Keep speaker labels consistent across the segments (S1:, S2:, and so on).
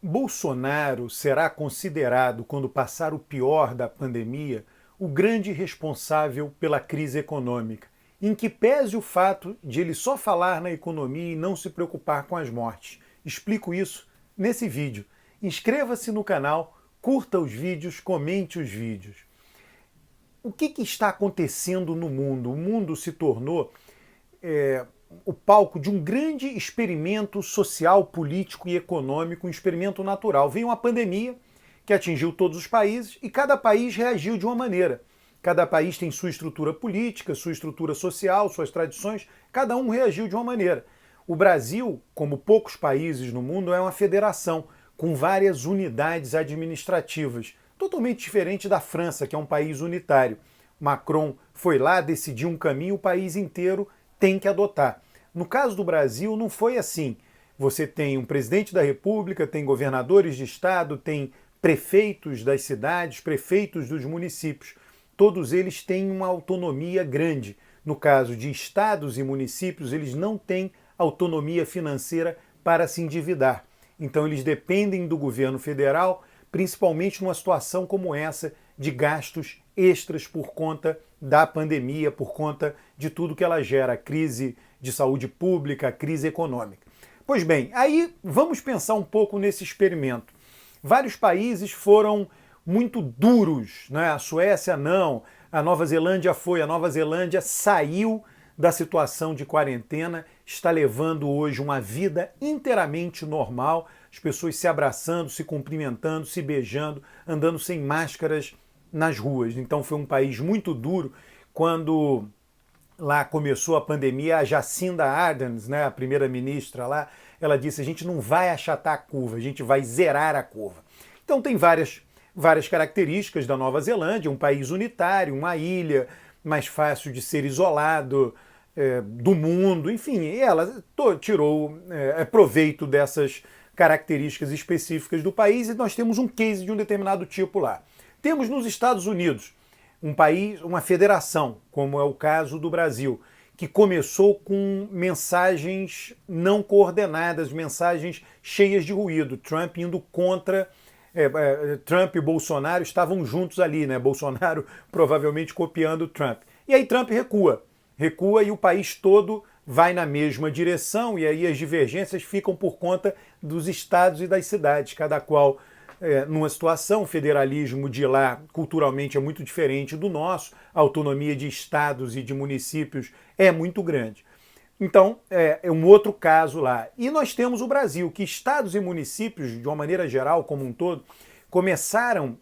S1: Bolsonaro será considerado, quando passar o pior da pandemia, o grande responsável pela crise econômica, em que pese o fato de ele só falar na economia e não se preocupar com as mortes. Explico isso nesse vídeo. Inscreva-se no canal, curta os vídeos, comente os vídeos. O que está acontecendo no mundo? O mundo se tornou o palco de um grande experimento social, político e econômico, um experimento natural. Veio uma pandemia que atingiu todos os países e cada país reagiu de uma maneira. Cada país tem sua estrutura política, sua estrutura social, suas tradições, cada um reagiu de uma maneira. O Brasil, como poucos países no mundo, é uma federação com várias unidades administrativas, totalmente diferente da França, que é um país unitário. Macron foi lá, decidiu um caminho, o país inteiro tem que adotar. No caso do Brasil, não foi assim. Você tem um presidente da República, tem governadores de estado, tem prefeitos das cidades, prefeitos dos municípios. Todos eles têm uma autonomia grande. No caso de estados e municípios, eles não têm autonomia financeira para se endividar. Então, eles dependem do governo federal, principalmente numa situação como essa de gastos extras por conta da pandemia, por conta de tudo que ela gera, a crise de saúde pública, a crise econômica. Pois bem, aí vamos pensar um pouco nesse experimento. Vários países foram muito duros, né? A Suécia não, a Nova Zelândia foi, a Nova Zelândia saiu da situação de quarentena, está levando hoje uma vida inteiramente normal, as pessoas se abraçando, se cumprimentando, se beijando, andando sem máscaras nas ruas. Então foi um país muito duro. Quando lá começou a pandemia, a Jacinda Ardern, né, a primeira-ministra lá, ela disse: a gente não vai achatar a curva, a gente vai zerar a curva. Então tem várias características da Nova Zelândia, um país unitário, uma ilha, mais fácil de ser isolado do mundo, enfim, ela tirou proveito dessas características específicas do país e nós temos um case de um determinado tipo lá. Temos nos Estados Unidos um país, uma federação, como é o caso do Brasil, que começou com mensagens não coordenadas, mensagens cheias de ruído. Trump indo contra... Trump e Bolsonaro estavam juntos ali, né? Bolsonaro provavelmente copiando Trump. E aí Trump recua e o país todo vai na mesma direção e aí as divergências ficam por conta dos estados e das cidades, cada qual numa situação. O federalismo de lá culturalmente é muito diferente do nosso, a autonomia de estados e de municípios é muito grande. Então, é um outro caso lá. E nós temos o Brasil, que estados e municípios, de uma maneira geral, como um todo, começaram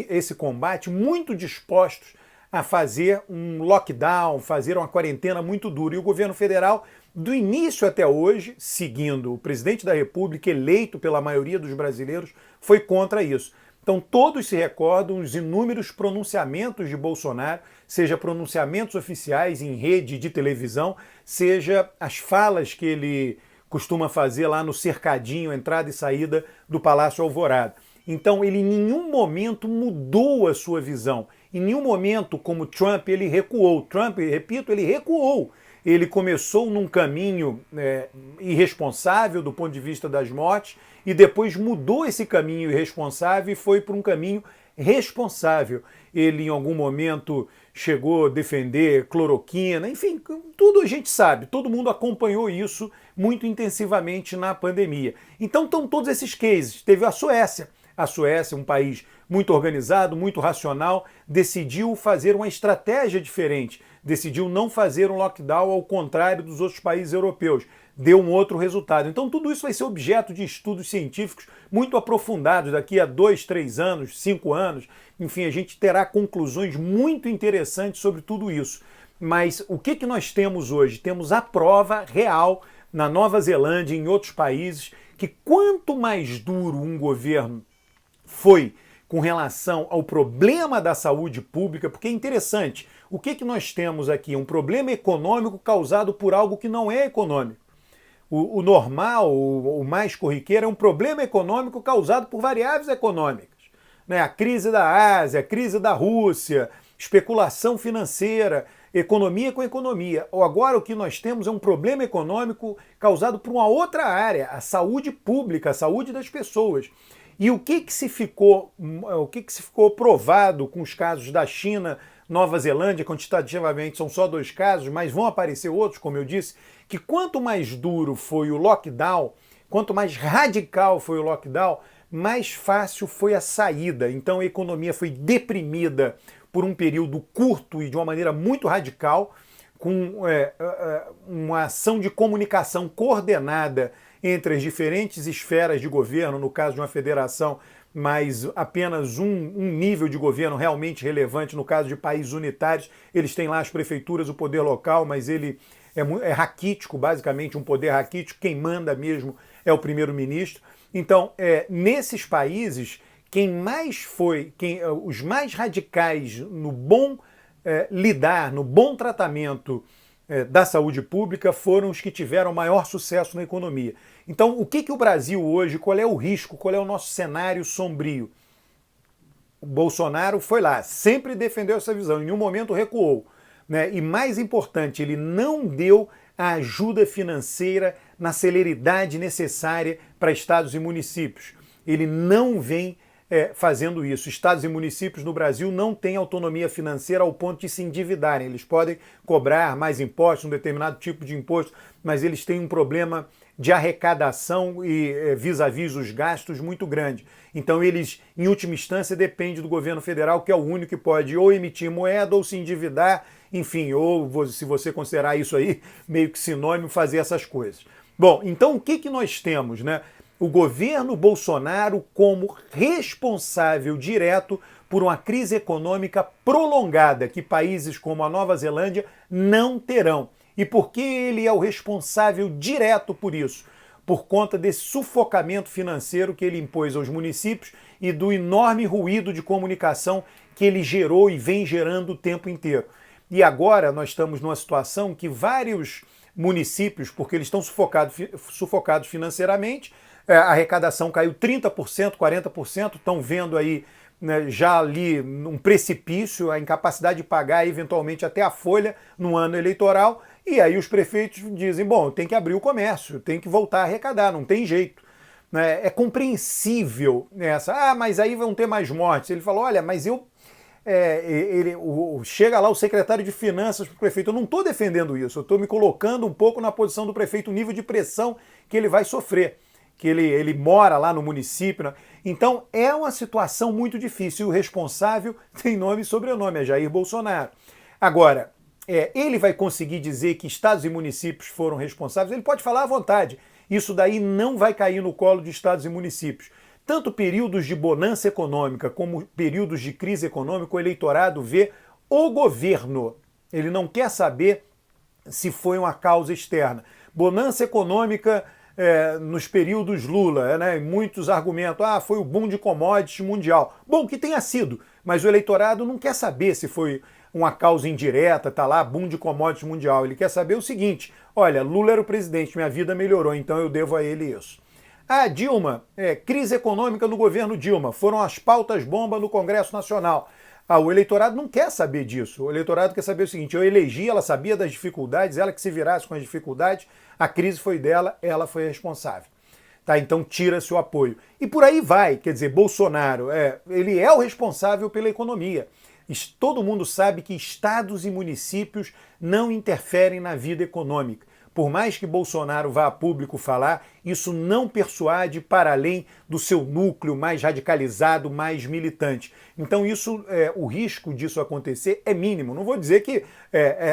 S1: esse combate muito dispostos a fazer um lockdown, fazer uma quarentena muito dura. E o governo federal, do início até hoje, seguindo o presidente da República, eleito pela maioria dos brasileiros, foi contra isso. Então todos se recordam os inúmeros pronunciamentos de Bolsonaro, seja pronunciamentos oficiais em rede de televisão, seja as falas que ele costuma fazer lá no cercadinho, entrada e saída do Palácio Alvorada. Então ele em nenhum momento mudou a sua visão. Em nenhum momento, como Trump, ele recuou. Trump, repito, ele recuou. Ele começou num caminho irresponsável do ponto de vista das mortes e depois mudou esse caminho irresponsável e foi para um caminho responsável. Ele, em algum momento, chegou a defender cloroquina, enfim, tudo a gente sabe, todo mundo acompanhou isso muito intensivamente na pandemia. Então estão todos esses cases. Teve a Suécia. A Suécia, um país muito organizado, muito racional, decidiu fazer uma estratégia diferente, decidiu não fazer um lockdown ao contrário dos outros países europeus. Deu um outro resultado. Então tudo isso vai ser objeto de estudos científicos muito aprofundados daqui a 2, 3 anos, 5 anos. Enfim, a gente terá conclusões muito interessantes sobre tudo isso. Mas o que nós temos hoje? Temos a prova real na Nova Zelândia e em outros países que quanto mais duro um governo foi com relação ao problema da saúde pública, porque é interessante, o que nós temos aqui? Um problema econômico causado por algo que não é econômico. O normal, o mais corriqueiro, é um problema econômico causado por variáveis econômicas. Né? A crise da Ásia, a crise da Rússia, especulação financeira, economia com economia. Ou agora o que nós temos é um problema econômico causado por uma outra área, a saúde pública, a saúde das pessoas. E o que se ficou provado com os casos da China, Nova Zelândia, quantitativamente são só 2 casos, mas vão aparecer outros, como eu disse, que quanto mais duro foi o lockdown, quanto mais radical foi o lockdown, mais fácil foi a saída. Então a economia foi deprimida por um período curto e de uma maneira muito radical, com uma ação de comunicação coordenada entre as diferentes esferas de governo, no caso de uma federação, mas apenas um nível de governo realmente relevante, no caso de países unitários, eles têm lá as prefeituras, o poder local, mas ele é raquítico, basicamente um poder raquítico, quem manda mesmo é o primeiro-ministro. Então, nesses países, os mais radicais no bom lidar, no bom tratamento da saúde pública foram os que tiveram maior sucesso na economia. Então, o que o Brasil hoje, qual é o risco, qual é o nosso cenário sombrio? O Bolsonaro foi lá, sempre defendeu essa visão, em nenhum momento recuou, né? E mais importante, ele não deu a ajuda financeira na celeridade necessária para estados e municípios. Ele não vem fazendo isso. Estados e municípios no Brasil não têm autonomia financeira ao ponto de se endividarem. Eles podem cobrar mais impostos, um determinado tipo de imposto, mas eles têm um problema de arrecadação e vis-à-vis os gastos muito grande. Então eles, em última instância, dependem do governo federal, que é o único que pode ou emitir moeda ou se endividar, enfim, ou se você considerar isso aí meio que sinônimo, fazer essas coisas. Bom, então o que nós temos, né? O governo Bolsonaro como responsável direto por uma crise econômica prolongada que países como a Nova Zelândia não terão. E por que ele é o responsável direto por isso? Por conta desse sufocamento financeiro que ele impôs aos municípios e do enorme ruído de comunicação que ele gerou e vem gerando o tempo inteiro. E agora nós estamos numa situação que vários municípios, porque eles estão sufocados financeiramente, a arrecadação caiu 30%, 40%, estão vendo aí, né, já ali um precipício, a incapacidade de pagar eventualmente até a folha no ano eleitoral, e aí os prefeitos dizem, bom, tem que abrir o comércio, tem que voltar a arrecadar, não tem jeito. É compreensível essa, mas aí vão ter mais mortes. Ele falou, olha, mas chega lá o secretário de Finanças para o prefeito, eu não estou defendendo isso, eu estou me colocando um pouco na posição do prefeito, o nível de pressão que ele vai sofrer, que ele mora lá no município, né? Então é uma situação muito difícil, e o responsável tem nome e sobrenome, é Jair Bolsonaro. Agora, ele vai conseguir dizer que estados e municípios foram responsáveis? Ele pode falar à vontade, isso daí não vai cair no colo de estados e municípios. Tanto períodos de bonança econômica como períodos de crise econômica, o eleitorado vê o governo. Ele não quer saber se foi uma causa externa. Bonança econômica nos períodos Lula, né? Muitos argumentam, foi o boom de commodities mundial. Bom, que tenha sido, mas o eleitorado não quer saber se foi uma causa indireta, tá lá, boom de commodities mundial. Ele quer saber o seguinte, olha, Lula era o presidente, minha vida melhorou, então eu devo a ele isso. Dilma, crise econômica no governo Dilma, foram as pautas bomba no Congresso Nacional. O eleitorado não quer saber disso, o eleitorado quer saber o seguinte, eu elegi, ela sabia das dificuldades, ela que se virasse com as dificuldades, a crise foi dela, ela foi responsável. Tá, então tira-se o apoio. E por aí vai, quer dizer, Bolsonaro, ele é o responsável pela economia. Todo mundo sabe que estados e municípios não interferem na vida econômica. Por mais que Bolsonaro vá a público falar, isso não persuade para além do seu núcleo mais radicalizado, mais militante. Então o risco disso acontecer é mínimo. Não vou dizer que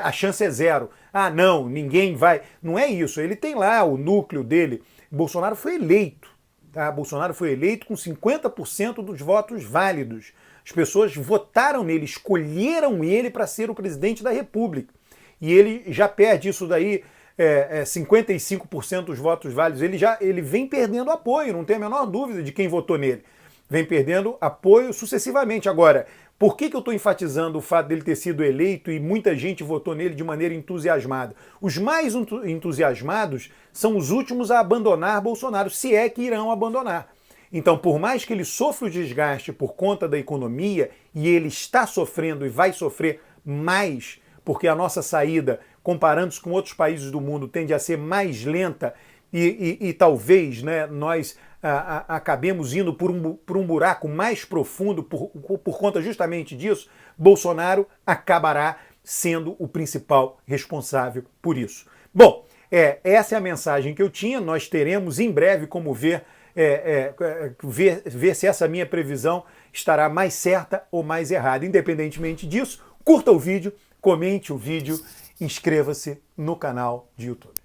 S1: a chance é zero. Não, ninguém vai. Não é isso. Ele tem lá o núcleo dele. Bolsonaro foi eleito. Tá? Bolsonaro foi eleito com 50% dos votos válidos. As pessoas votaram nele, escolheram ele para ser o presidente da República. E ele já perde isso daí, 55% dos votos válidos. Ele vem perdendo apoio, não tem a menor dúvida de quem votou nele. Vem perdendo apoio sucessivamente. Agora, por que eu estou enfatizando o fato dele ter sido eleito e muita gente votou nele de maneira entusiasmada? Os mais entusiasmados são os últimos a abandonar Bolsonaro, se é que irão abandonar. Então, por mais que ele sofra o desgaste por conta da economia, e ele está sofrendo e vai sofrer mais porque a nossa saída, comparando-se com outros países do mundo, tende a ser mais lenta e talvez, né, nós acabemos indo por um buraco mais profundo por conta justamente disso, Bolsonaro acabará sendo o principal responsável por isso. Bom, essa é a mensagem que eu tinha. Nós teremos em breve como ver se essa minha previsão estará mais certa ou mais errada. Independentemente disso, curta o vídeo, comente o vídeo, inscreva-se no canal de YouTube.